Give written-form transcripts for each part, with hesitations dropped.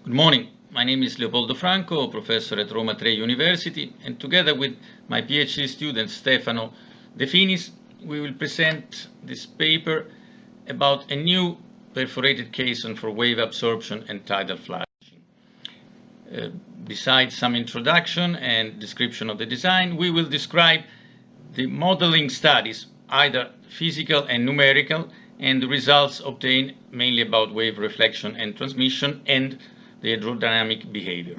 Good morning. My name is Leopoldo Franco, professor at Roma Tre University, and together with my PhD student Stefano De Finis, we will present this paper about a new perforated caisson for wave absorption and tidal flushing. Besides some introduction and description of the design, we will describe the modeling studies, either physical and numerical, and the results obtained mainly about wave reflection and transmission and the hydrodynamic behavior.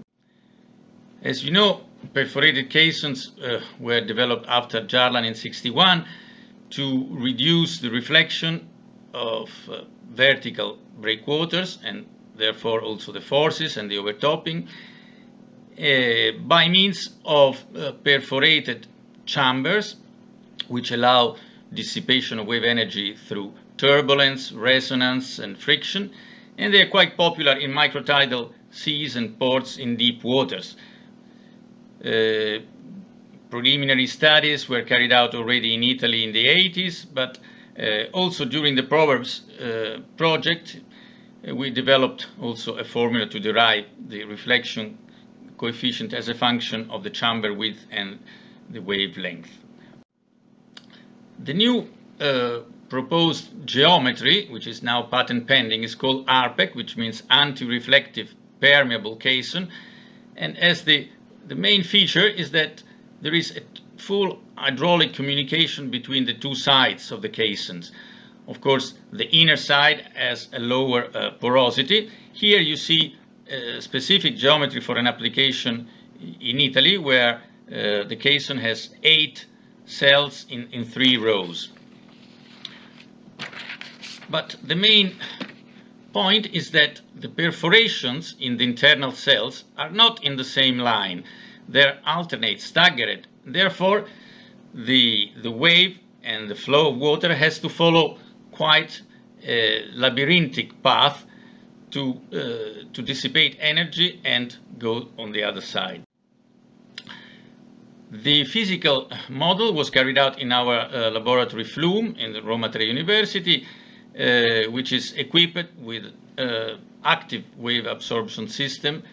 As you know, perforated caissons were developed after Jarlan in 1961 to reduce the reflection of vertical breakwaters and therefore also the forces and the overtopping by means of perforated chambers which allow dissipation of wave energy through turbulence, resonance, and friction, and they are quite popular in microtidal seas and ports in deep waters. Preliminary studies were carried out already in Italy in the 80s, but also during the Proverbs project, we developed also a formula to derive the reflection coefficient as a function of the chamber width and the wavelength. The new proposed geometry, which is now patent pending, is called ARPEC, which means Anti-Reflective PErmeable Caisson, and as the main feature is that there is a full hydraulic communication between the two sides of the caissons. Of course, the inner side has a lower porosity. Here you see specific geometry for an application in Italy where the caisson has 8 cells in 3 rows. But the main point is that the perforations in the internal cells are not in the same line. They're alternate, staggered. Therefore, the wave and the flow of water has to follow quite a labyrinthic path to dissipate energy and go on the other side. The physical model was carried out in our laboratory Flume in the Roma Tre University, which is equipped with active wave absorption system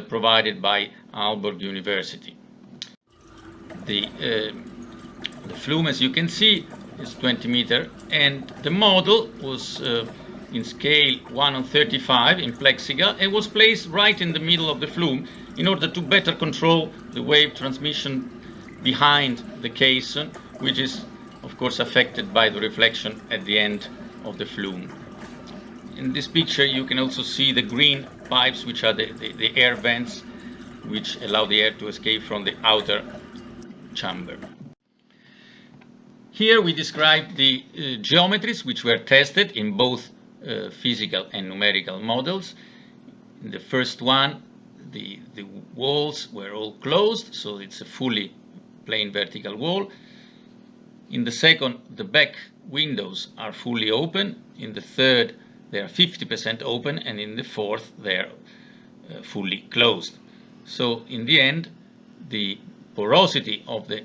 provided by Aalborg University. The Flume, as you can see, is 20 meters, and the model was in scale 1/35 in Plexiga and was placed right in the middle of the Flume in order to better control the wave transmission behind the caisson, which is of course affected by the reflection at the end of the flume. In this picture you can also see the green pipes, which are the air vents which allow the air to escape from the outer chamber. Here we describe the geometries which were tested in both physical and numerical models. In the first one, the walls were all closed, so it's a fully plain vertical wall. In the second, the back windows are fully open. In the third, they are 50% open, and in the fourth, they are fully closed. So in the end, the porosity of the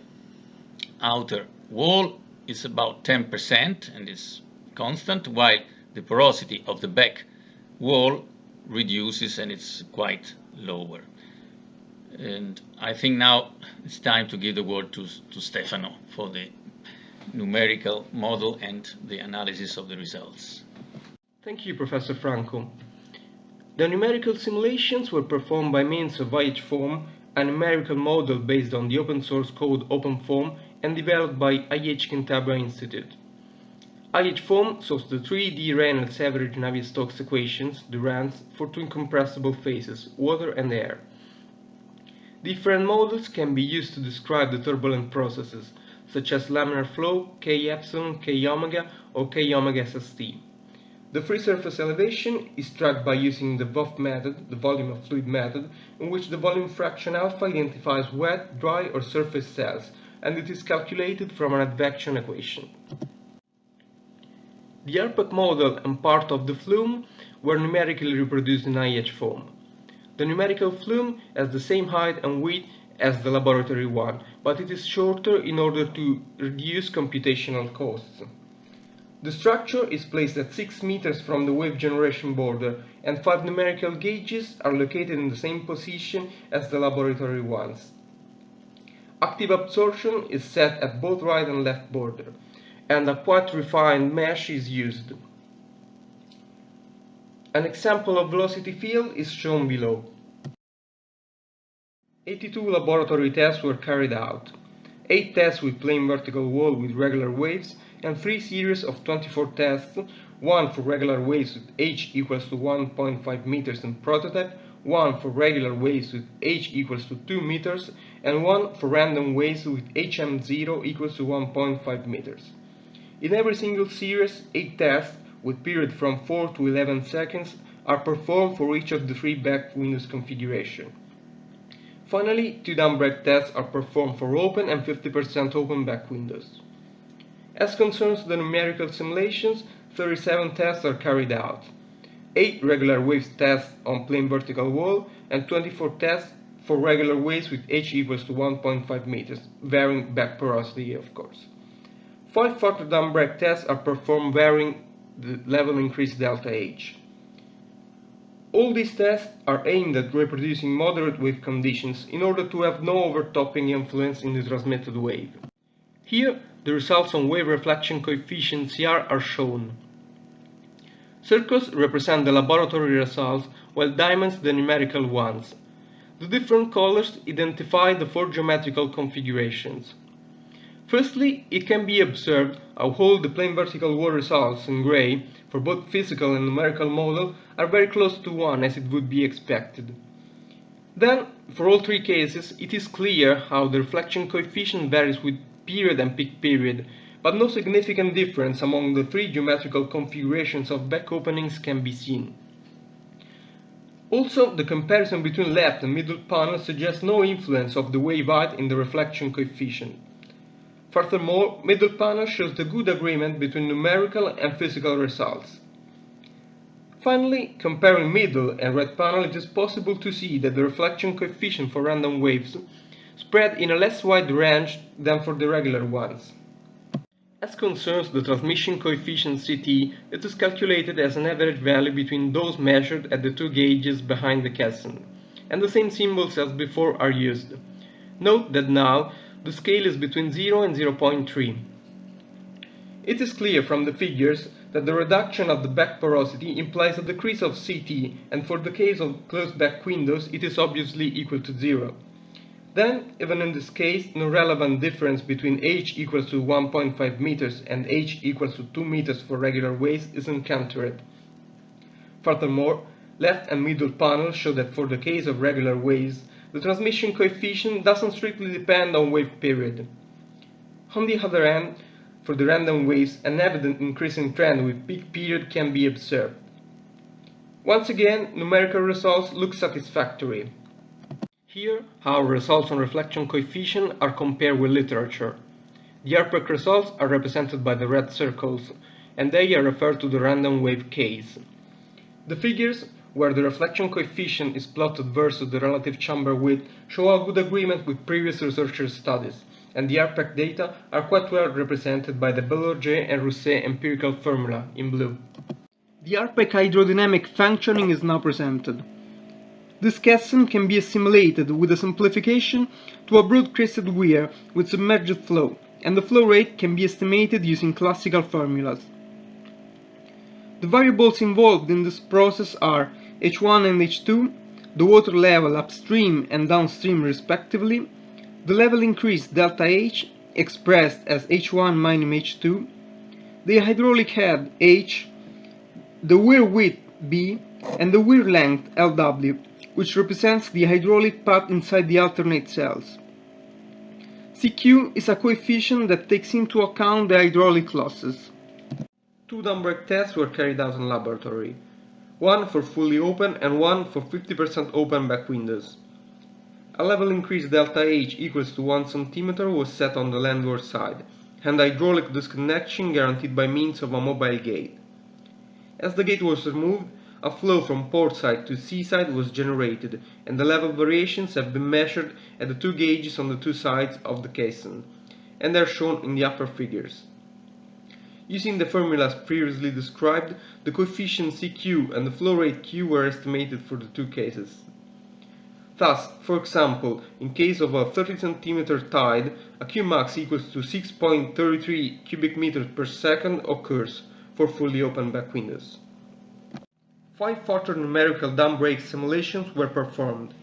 outer wall is about 10% and is constant, while the porosity of the back wall reduces and it's quite lower. And I think now it's time to give the word to Stefano for the numerical model and the analysis of the results. Thank you, Professor Franco. The numerical simulations were performed by means of IHForm, a numerical model based on the open source code OpenForm and developed by IH Cantabria Institute. IHForm solves the 3D Reynolds average Navier-Stokes equations, the RANS, for 2 incompressible phases, water and air. Different models can be used to describe the turbulent processes, such as laminar flow, K epsilon, K omega, or K omega SST. The free surface elevation is tracked by using the VOF method, the volume of fluid method, in which the volume fraction alpha identifies wet, dry, or surface cells, and it is calculated from an advection equation. The ARPEC model and part of the flume were numerically reproduced in IHForm. The numerical flume has the same height and width as the laboratory one, but it is shorter in order to reduce computational costs. The structure is placed at 6 meters from the wave generation border, and 5 numerical gauges are located in the same position as the laboratory ones. Active absorption is set at both right and left border, and a quite refined mesh is used. An example of velocity field is shown below. 82 laboratory tests were carried out. 8 tests with plain vertical wall with regular waves, and 3 series of 24 tests, 1 for regular waves with h equals to 1.5 meters in prototype, 1 for regular waves with h equals to 2 meters, and 1 for random waves with hm0 equals to 1.5 meters. In every single series, 8 tests, with period from 4 to 11 seconds, are performed for each of the 3 back windows configuration. Finally, 2 dumb break tests are performed for open and 50% open back windows. As concerns the numerical simulations, 37 tests are carried out. 8 regular waves tests on plain vertical wall, and 24 tests for regular waves with h equals to 1.5 meters, varying back porosity of course. 5 further dumb break tests are performed varying the level increase delta H. All these tests are aimed at reproducing moderate wave conditions in order to have no overtopping influence in the transmitted wave. Here, the results on wave reflection coefficient CR are shown. Circles represent the laboratory results, while diamonds the numerical ones. The different colors identify the 4 geometrical configurations. Firstly, it can be observed how all the plain vertical wall results in gray for both physical and numerical model are very close to 1 as it would be expected. Then, for all 3 cases, it is clear how the reflection coefficient varies with period and peak period, but no significant difference among the 3 geometrical configurations of back openings can be seen. Also, the comparison between left and middle panels suggests no influence of the wave height in the reflection coefficient. Furthermore, middle panel shows the good agreement between numerical and physical results. Finally, comparing middle and right panel, it is possible to see that the reflection coefficient for random waves spread in a less wide range than for the regular ones. As concerns the transmission coefficient CT, it is calculated as an average value between those measured at the 2 gauges behind the caisson, and the same symbols as before are used. Note that now the scale is between 0 and 0.3. It is clear from the figures that the reduction of the back porosity implies a decrease of CT, and for the case of closed back windows it is obviously equal to 0. Then, even in this case, no relevant difference between h equals to 1.5 meters and h equals to 2 meters for regular waves is encountered. Furthermore, left and middle panels show that for the case of regular waves, the transmission coefficient doesn't strictly depend on wave period. On the other hand, for the random waves, an evident increasing trend with peak period can be observed. Once again, numerical results look satisfactory. Here, our results on reflection coefficient are compared with literature. The ARPEC results are represented by the red circles, and they are referred to the random wave case. The figures, where the reflection coefficient is plotted versus the relative chamber width, show a good agreement with previous researchers' studies, and the ARPEC data are quite well represented by the Boulanger and Rousset empirical formula in blue. The ARPEC hydrodynamic functioning is now presented. This caisson can be assimilated with a simplification to a broad-crested weir with submerged flow, and the flow rate can be estimated using classical formulas. The variables involved in this process are H1 and H2, the water level upstream and downstream respectively, the level increase delta H expressed as H1 minus H2, the hydraulic head H, the weir width B, and the weir length LW, which represents the hydraulic path inside the alternate cells. CQ is a coefficient that takes into account the hydraulic losses. 2 dumb break tests were carried out in laboratory, one for fully open and one for 50% open back windows. A level increase delta H equals to 1 cm was set on the landward side, and hydraulic disconnection guaranteed by means of a mobile gate. As the gate was removed, a flow from port side to sea side was generated, and the level variations have been measured at the 2 gauges on the 2 sides of the caisson, and are shown in the upper figures. Using the formulas previously described, the coefficient CQ and the flow rate Q were estimated for the two cases. Thus, for example, in case of a 30 cm tide, a Qmax equals to 6.33 cubic meters per second occurs for fully open back windows. 5 further numerical dam break simulations were performed.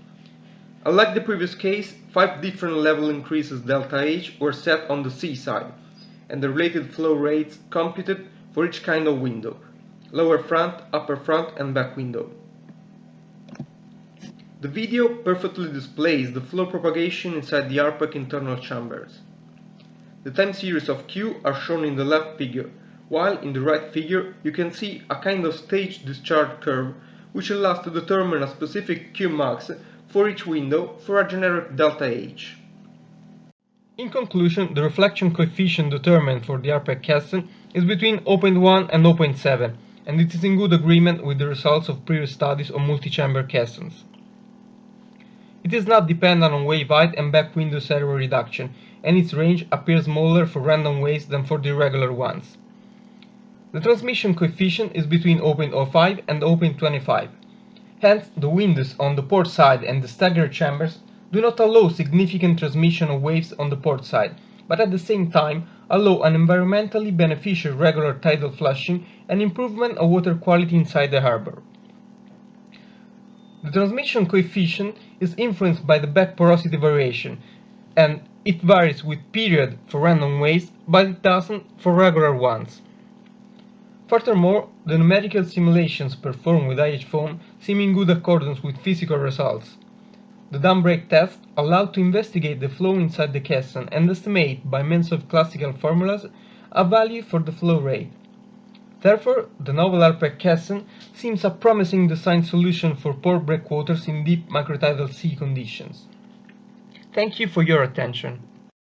Unlike the previous case, 5 different level increases delta H were set on the C side, and the related flow rates computed for each kind of window: lower front, upper front and back window. The video perfectly displays the flow propagation inside the ARPEC internal chambers. The time series of Q are shown in the left figure, while in the right figure you can see a kind of stage discharge curve which allows to determine a specific Qmax for each window for a generic delta H. In conclusion, the reflection coefficient determined for the ARPEC Caisson is between 0.1 and 0.7, and it is in good agreement with the results of previous studies on multi-chamber caissons. It is not dependent on wave height and back window area reduction, and its range appears smaller for random waves than for the irregular ones. The transmission coefficient is between 0.05 and 0.25. Hence, the windows on the port side and the staggered chambers do not allow significant transmission of waves on the port side, but at the same time allow an environmentally beneficial regular tidal flushing and improvement of water quality inside the harbor. The transmission coefficient is influenced by the back porosity variation, and it varies with period for random waves, but it doesn't for regular ones. Furthermore, the numerical simulations performed with IH foam seem in good accordance with physical results. The dam break test allowed to investigate the flow inside the caisson and estimate, by means of classical formulas, a value for the flow rate. Therefore, the novel ARPEC Caisson seems a promising design solution for port breakwaters in deep microtidal sea conditions. Thank you for your attention.